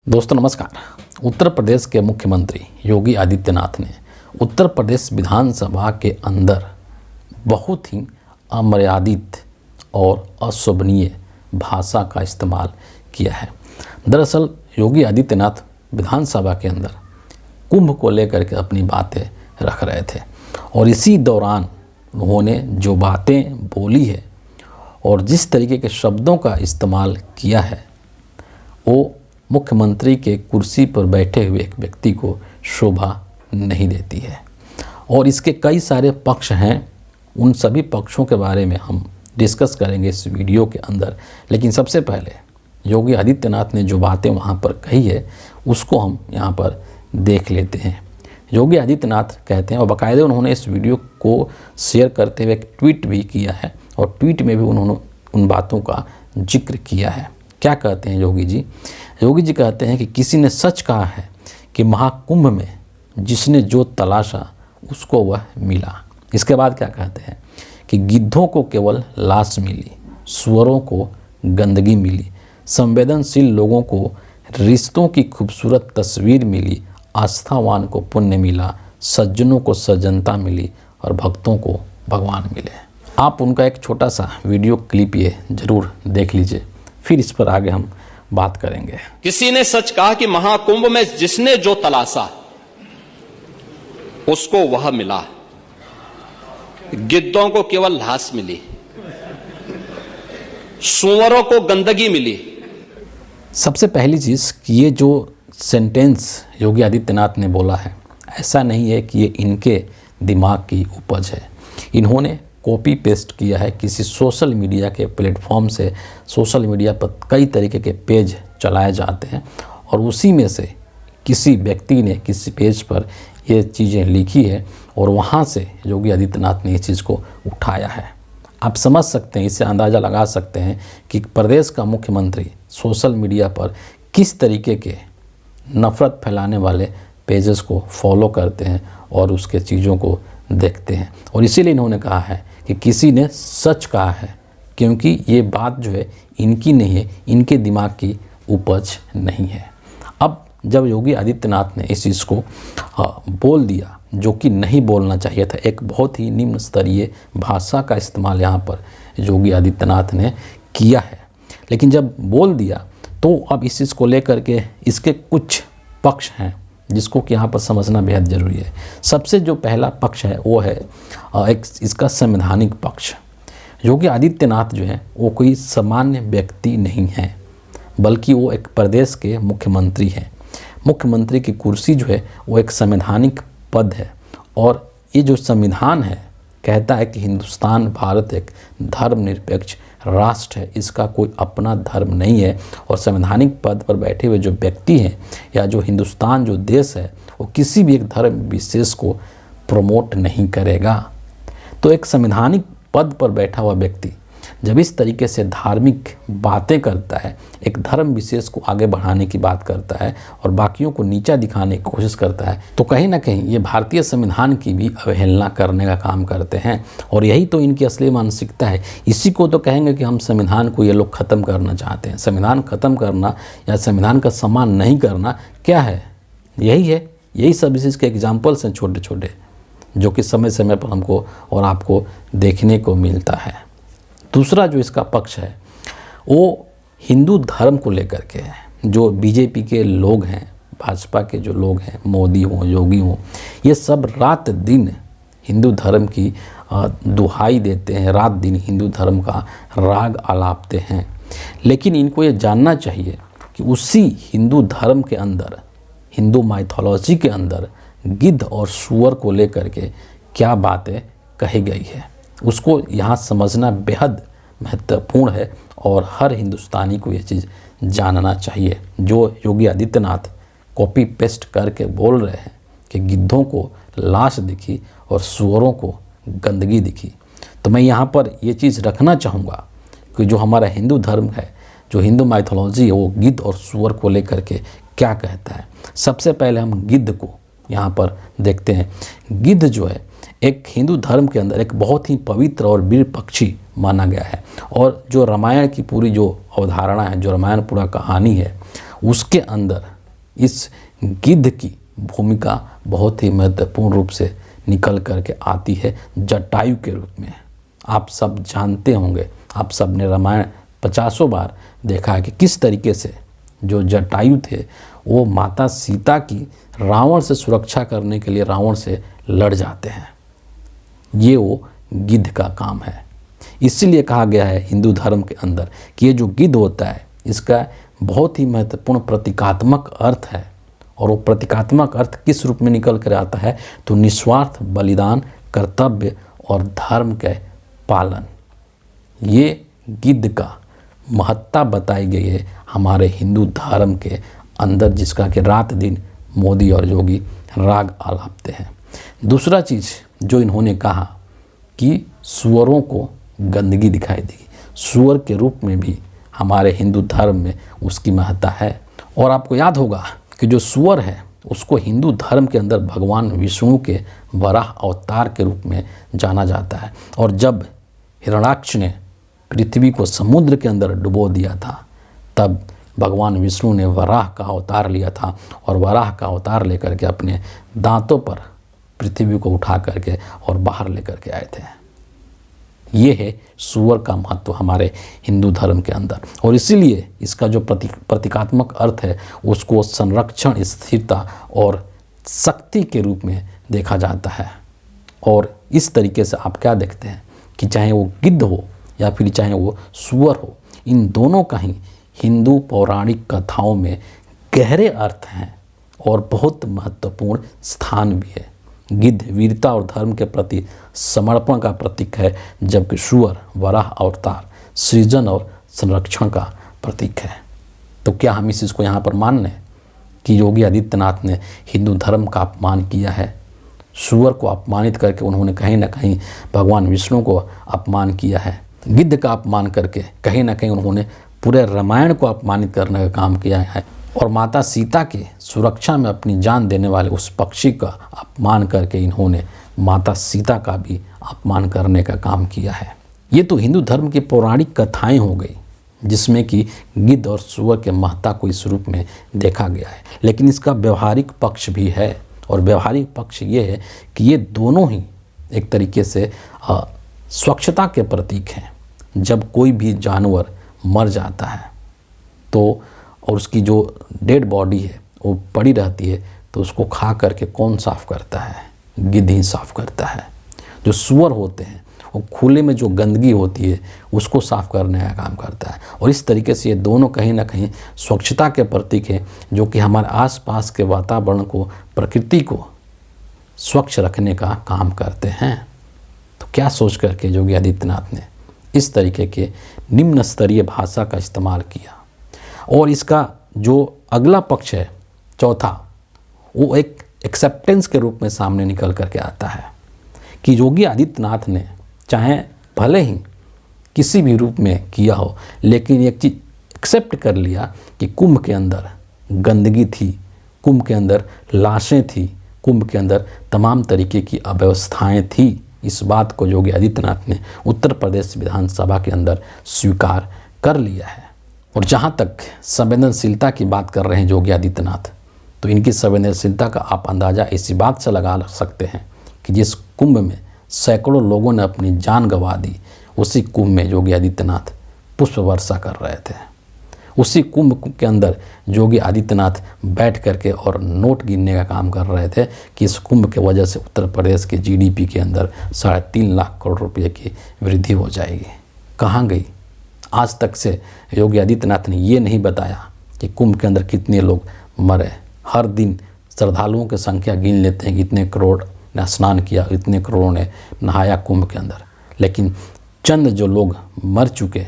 दोस्तों नमस्कार। उत्तर प्रदेश के मुख्यमंत्री योगी आदित्यनाथ ने उत्तर प्रदेश विधानसभा के अंदर बहुत ही अमर्यादित और अशोभनीय भाषा का इस्तेमाल किया है। दरअसल योगी आदित्यनाथ विधानसभा के अंदर कुंभ को लेकर के अपनी बातें रख रहे थे और इसी दौरान उन्होंने जो बातें बोली है और जिस तरीके के शब्दों का इस्तेमाल किया है वो मुख्यमंत्री के कुर्सी पर बैठे हुए एक व्यक्ति को शोभा नहीं देती है। और इसके कई सारे पक्ष हैं, उन सभी पक्षों के बारे में हम डिस्कस करेंगे इस वीडियो के अंदर। लेकिन सबसे पहले योगी आदित्यनाथ ने जो बातें वहाँ पर कही है उसको हम यहाँ पर देख लेते हैं। योगी आदित्यनाथ कहते हैं और बाकायदे उन्होंने इस वीडियो को शेयर करते हुए एक ट्वीट भी किया है और ट्वीट में भी उन्होंने उन बातों का जिक्र किया है। क्या कहते हैं योगी जी? योगी जी कहते हैं कि किसी ने सच कहा है कि महाकुंभ में जिसने जो तलाशा उसको वह मिला। इसके बाद क्या कहते हैं कि गिद्धों को केवल लाश मिली, सुअरों को गंदगी मिली, संवेदनशील लोगों को रिश्तों की खूबसूरत तस्वीर मिली, आस्थावान को पुण्य मिला, सज्जनों को सज्जनता मिली और भक्तों को भगवान मिले। आप उनका एक छोटा सा वीडियो क्लिप ये ज़रूर देख लीजिए, फिर इस पर आगे हम बात करेंगे। किसी ने सच कहा कि महाकुंभ में जिसने जो तलाशा उसको वह मिला, गिद्धों को केवल लाश मिली, सुअरों को गंदगी मिली। सबसे पहली चीज कि ये जो सेंटेंस योगी आदित्यनाथ ने बोला है ऐसा नहीं है कि ये इनके दिमाग की उपज है। इन्होंने कॉपी पेस्ट किया है किसी सोशल मीडिया के प्लेटफॉर्म से। सोशल मीडिया पर कई तरीके के पेज चलाए जाते हैं और उसी में से किसी व्यक्ति ने किसी पेज पर ये चीज़ें लिखी है और वहाँ से योगी आदित्यनाथ ने इस चीज़ को उठाया है। आप समझ सकते हैं, इससे अंदाज़ा लगा सकते हैं कि प्रदेश का मुख्यमंत्री सोशल मीडिया पर किस तरीके के नफ़रत फैलाने वाले पेजेस को फॉलो करते हैं और उसके चीज़ों को देखते हैं। और इसीलिए इन्होंने कहा है कि किसी ने सच कहा है, क्योंकि ये बात जो है इनकी नहीं है, इनके दिमाग की उपज नहीं है। अब जब योगी आदित्यनाथ ने इस चीज़ को बोल दिया जो कि नहीं बोलना चाहिए था, एक बहुत ही निम्न स्तरीय भाषा का इस्तेमाल यहाँ पर योगी आदित्यनाथ ने किया है, लेकिन जब बोल दिया तो अब इस चीज़ को लेकर के इसके कुछ पक्ष हैं जिसको कि यहाँ पर समझना बेहद ज़रूरी है। सबसे जो पहला पक्ष है वो है एक इसका संवैधानिक पक्ष। योगी आदित्यनाथ जो है वो कोई सामान्य व्यक्ति नहीं है, बल्कि वो एक प्रदेश के मुख्यमंत्री हैं। मुख्यमंत्री की कुर्सी जो है वो एक संवैधानिक पद है और ये जो संविधान है कहता है कि हिंदुस्तान भारत एक धर्मनिरपेक्ष राष्ट्र है, इसका कोई अपना धर्म नहीं है। और संवैधानिक पद पर बैठे हुए जो व्यक्ति हैं या जो हिंदुस्तान जो देश है वो किसी भी एक धर्म विशेष को प्रमोट नहीं करेगा। तो एक संवैधानिक पद पर बैठा हुआ व्यक्ति जब इस तरीके से धार्मिक बातें करता है, एक धर्म विशेष को आगे बढ़ाने की बात करता है और बाकियों को नीचा दिखाने की कोशिश करता है, तो कहीं ना कहीं ये भारतीय संविधान की भी अवहेलना करने का काम करते हैं। और यही तो इनकी असली मानसिकता है। इसी को तो कहेंगे कि हम संविधान को ये लोग ख़त्म करना चाहते हैं। संविधान ख़त्म करना या संविधान का सम्मान नहीं करना क्या है? यही है। यही सब इस के एग्जाम्पल्स हैं छोटे छोटे, जो कि समय समय पर हमको और आपको देखने को मिलता है। दूसरा जो इसका पक्ष है वो हिंदू धर्म को लेकर के है। जो बीजेपी के लोग हैं, भाजपा के जो लोग हैं, मोदी हों, योगी हों, ये सब रात दिन हिंदू धर्म की दुहाई देते हैं, रात दिन हिंदू धर्म का राग आलापते हैं। लेकिन इनको ये जानना चाहिए कि उसी हिंदू धर्म के अंदर, हिंदू माइथोलॉजी के अंदर गिद्ध और सूअर को लेकर के क्या बातें कही गई है, उसको यहाँ समझना बेहद महत्वपूर्ण है और हर हिंदुस्तानी को ये चीज़ जानना चाहिए। जो योगी आदित्यनाथ कॉपी पेस्ट करके बोल रहे हैं कि गिद्धों को लाश दिखी और सूअरों को गंदगी दिखी, तो मैं यहाँ पर ये चीज़ रखना चाहूँगा कि जो हमारा हिंदू धर्म है, जो हिंदू माइथोलॉजी है, वो गिद्ध और सूअर को लेकर के क्या कहता है। सबसे पहले हम गिद्ध को यहाँ पर देखते हैं। गिद्ध जो है एक हिंदू धर्म के अंदर एक बहुत ही पवित्र और वीर पक्षी माना गया है और जो रामायण की पूरी जो अवधारणा है, जो रामायण पूरा कहानी है, उसके अंदर इस गिद्ध की भूमिका बहुत ही महत्वपूर्ण रूप से निकल करके आती है जटायु के रूप में। आप सब जानते होंगे, आप सब ने रामायण 50 बार देखा है कि किस तरीके से जो जटायु थे वो माता सीता की रावण से सुरक्षा करने के लिए रावण से लड़ जाते हैं। ये वो गिद्ध का काम है। इसीलिए कहा गया है हिंदू धर्म के अंदर कि ये जो गिद्ध होता है इसका बहुत ही महत्वपूर्ण प्रतीकात्मक अर्थ है। और वो प्रतीकात्मक अर्थ किस रूप में निकल कर आता है? तो निस्वार्थ बलिदान, कर्तव्य और धर्म के पालन। ये गिद्ध का महत्ता बताई गई है हमारे हिंदू धर्म के अंदर, जिसका कि रात दिन मोदी और योगी राग आलापते हैं। दूसरा चीज़ जो इन्होंने कहा कि सुअरों को गंदगी दिखाई देगी। सुअर के रूप में भी हमारे हिंदू धर्म में उसकी महत्ता है। और आपको याद होगा कि जो सुअर है उसको हिंदू धर्म के अंदर भगवान विष्णु के वराह अवतार के रूप में जाना जाता है। और जब हिरण्याक्ष ने पृथ्वी को समुद्र के अंदर डुबो दिया था तब भगवान विष्णु ने वराह का अवतार लिया था और वराह का अवतार लेकर के अपने दांतों पर पृथ्वी को उठा करके और बाहर लेकर के आए थे। ये है सुअर का महत्व हमारे हिंदू धर्म के अंदर। और इसीलिए इसका जो प्रतीकात्मक अर्थ है उसको संरक्षण, स्थिरता और शक्ति के रूप में देखा जाता है। और इस तरीके से आप क्या देखते हैं कि चाहे वो गिद्ध हो या फिर चाहे वो सुअर हो, इन दोनों का ही हिंदू पौराणिक कथाओं में गहरे अर्थ हैं और बहुत महत्वपूर्ण स्थान भी है। गिद्ध वीरता और धर्म के प्रति समर्पण का प्रतीक है, जबकि सुअर वराह अवतार सृजन और संरक्षण का प्रतीक है। तो क्या हम इस चीज़ को यहाँ पर मान लें कि योगी आदित्यनाथ ने हिंदू धर्म का अपमान किया है? सुअर को अपमानित करके उन्होंने कहीं ना कहीं भगवान विष्णु को अपमान किया है। गिद्ध का अपमान करके कहीं ना कहीं उन्होंने पूरे रामायण को अपमानित करने का काम किया है। और माता सीता की सुरक्षा में अपनी जान देने वाले उस पक्षी का अपमान करके इन्होंने माता सीता का भी अपमान करने का काम किया है। ये तो हिंदू धर्म की पौराणिक कथाएं हो गई जिसमें कि गिद्ध और सुअर के महत्ता को इस रूप में देखा गया है। लेकिन इसका व्यवहारिक पक्ष भी है। और व्यवहारिक पक्ष ये है कि ये दोनों ही एक तरीके से स्वच्छता के प्रतीक हैं। जब कोई भी जानवर मर जाता है तो और उसकी जो डेड बॉडी है वो पड़ी रहती है तो उसको खा करके कौन साफ़ करता है? गिद्ध ही साफ़ करता है। जो सुअर होते हैं वो खुले में जो गंदगी होती है उसको साफ़ करने का काम करता है। और इस तरीके से ये दोनों कहीं ना कहीं स्वच्छता के प्रतीक हैं जो कि हमारे आसपास के वातावरण को, प्रकृति को स्वच्छ रखने का काम करते हैं। तो क्या सोच करके योगी आदित्यनाथ ने इस तरीके के निम्न स्तरीय भाषा का इस्तेमाल किया। और इसका जो अगला पक्ष है चौथा, वो एक एक्सेप्टेंस के रूप में सामने निकल करके आता है कि योगी आदित्यनाथ ने चाहे भले ही किसी भी रूप में किया हो, लेकिन एक चीज़ एक्सेप्ट कर लिया कि कुंभ के अंदर गंदगी थी, कुंभ के अंदर लाशें थी, कुंभ के अंदर तमाम तरीके की अव्यवस्थाएं थी। इस बात को योगी आदित्यनाथ ने उत्तर प्रदेश विधानसभा के अंदर स्वीकार कर लिया है। और जहाँ तक संवेदनशीलता की बात कर रहे हैं योगी आदित्यनाथ, तो इनकी संवेदनशीलता का आप अंदाज़ा इसी बात से लगा सकते हैं कि जिस कुंभ में सैकड़ों लोगों ने अपनी जान गंवा दी, उसी कुंभ में योगी आदित्यनाथ पुष्प वर्षा कर रहे थे। उसी कुंभ के अंदर योगी आदित्यनाथ बैठ करके और नोट गिनने का काम कर रहे थे कि इस कुंभ के वजह से उत्तर प्रदेश के जीडीपी के अंदर 3.5 लाख करोड़ रुपये की वृद्धि हो जाएगी। कहाँ गई? आज तक से योगी आदित्यनाथ ने ये नहीं बताया कि कुंभ के अंदर कितने लोग मरे। हर दिन श्रद्धालुओं की संख्या गिन लेते हैं कि इतने करोड़ ने स्नान किया, इतने करोड़ों ने नहाया कुंभ के अंदर, लेकिन चंद जो लोग मर चुके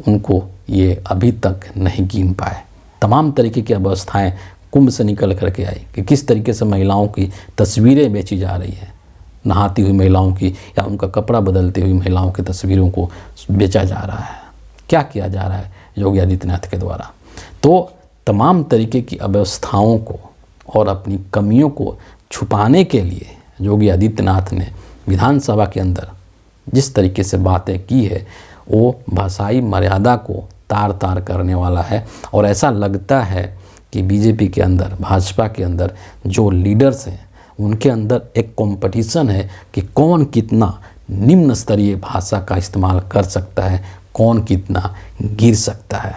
उनको ये अभी तक नहीं गिन पाए। तमाम तरीके की अवस्थाएं कुंभ से निकल करके आई कि किस तरीके से महिलाओं की तस्वीरें बेची जा रही हैं, नहाती हुई महिलाओं की या उनका कपड़ा बदलती हुई महिलाओं की तस्वीरों को बेचा जा रहा है। क्या किया जा रहा है योगी आदित्यनाथ के द्वारा? तो तमाम तरीके की अव्यवस्थाओं को और अपनी कमियों को छुपाने के लिए योगी आदित्यनाथ ने विधानसभा के अंदर जिस तरीके से बातें की है वो भाषाई मर्यादा को तार तार करने वाला है। और ऐसा लगता है कि बीजेपी के अंदर, भाजपा के अंदर जो लीडर्स हैं उनके अंदर एक कंपटीशन है कि कौन कितना निम्न स्तरीय भाषा का इस्तेमाल कर सकता है, कौन कितना गिर सकता है।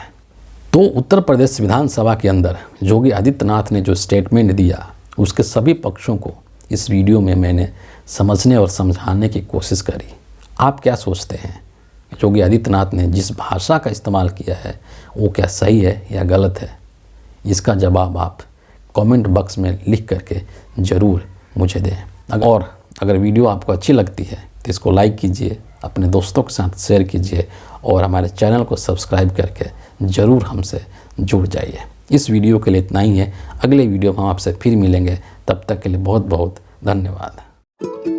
तो उत्तर प्रदेश विधानसभा के अंदर योगी आदित्यनाथ ने जो स्टेटमेंट दिया उसके सभी पक्षों को इस वीडियो में मैंने समझने और समझाने की कोशिश करी। आप क्या सोचते हैं, योगी आदित्यनाथ ने जिस भाषा का इस्तेमाल किया है वो क्या सही है या गलत है? इसका जवाब आप कमेंट बॉक्स में लिख करके ज़रूर मुझे दें। और अगर वीडियो आपको अच्छी लगती है तो इसको लाइक कीजिए, अपने दोस्तों के साथ शेयर कीजिए और हमारे चैनल को सब्सक्राइब करके ज़रूर हमसे जुड़ जाइए। इस वीडियो के लिए इतना ही है। अगले वीडियो में हम आपसे फिर मिलेंगे। तब तक के लिए बहुत बहुत धन्यवाद।